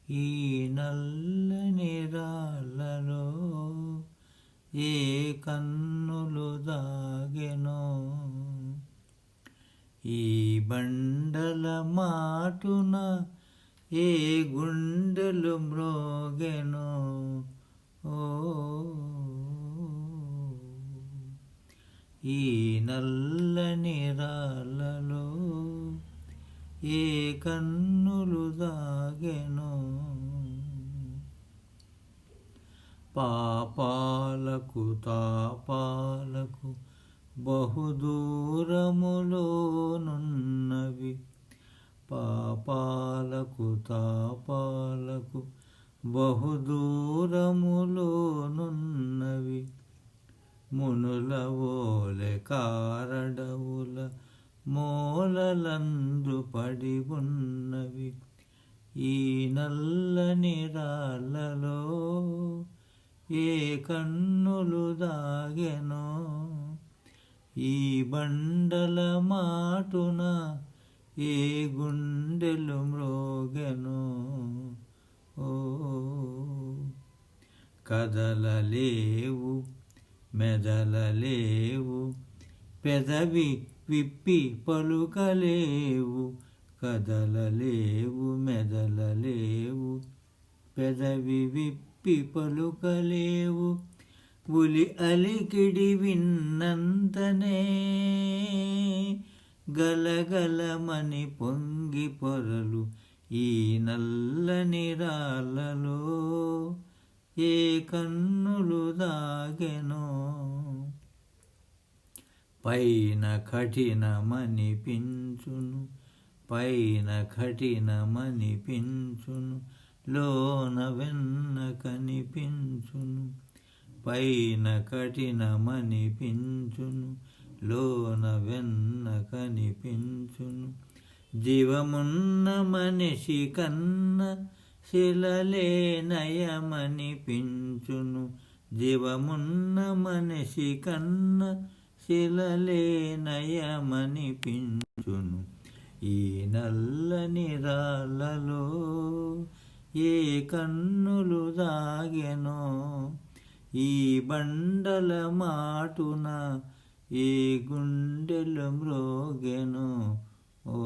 ఈ నల్లని రాళ్ళలో ఏ కన్నులు దాగెనో, ఈ బండల మాటున ఏ గుండెలు మ్రోగెనో. ఓ ఈ నల్లని రాళ్ళలో ఏ కన్నులు దాగెనో. పాపాలకు తాపాలకు బహుదూరములోనున్నవి, పాపాలకు తాపాలకు బహుదూరములోనున్నవి. మునుల ఓలె కారడవుల మూలలందు పడి ఉన్నవి. ఈ నల్లని రాళ్ళలో ఏ కన్నులు దాగెనో, ఈ బండల మాటున ఏ గుండెలు మ్రోగెనో. ఓ కదలలేవు మెదలలేవు, పెదవి విప్పి పలుకలేవు. కదలలేవు మెదలలేవు, పెదవి విప్పి పలుకలేవు. ఉలి అలికిడి విన్నంతనే గలగలమని పొంగి పొరలు. ఈ నల్లని రాళ్ళలో ఏ కన్నులు దాగెనో. పైన కఠినమనిపించును, పైన కఠినమనిపించును, లోన వెన్న కనిపించును. పైన కఠినమనిపించును, లోన వెన్న కనిపించును. జీవమున్న మనిషి కన్న శిలలే నయమనిపించును. జీవమున్న మనిషి కన్న శిలలే నయమనిపించును. ఈ నల్లని రాళ్ళలో ఏ కన్నులు దాగెనో, ఈ బండల మాటున ఏ గుండెలు మ్రోగెనో. ఓ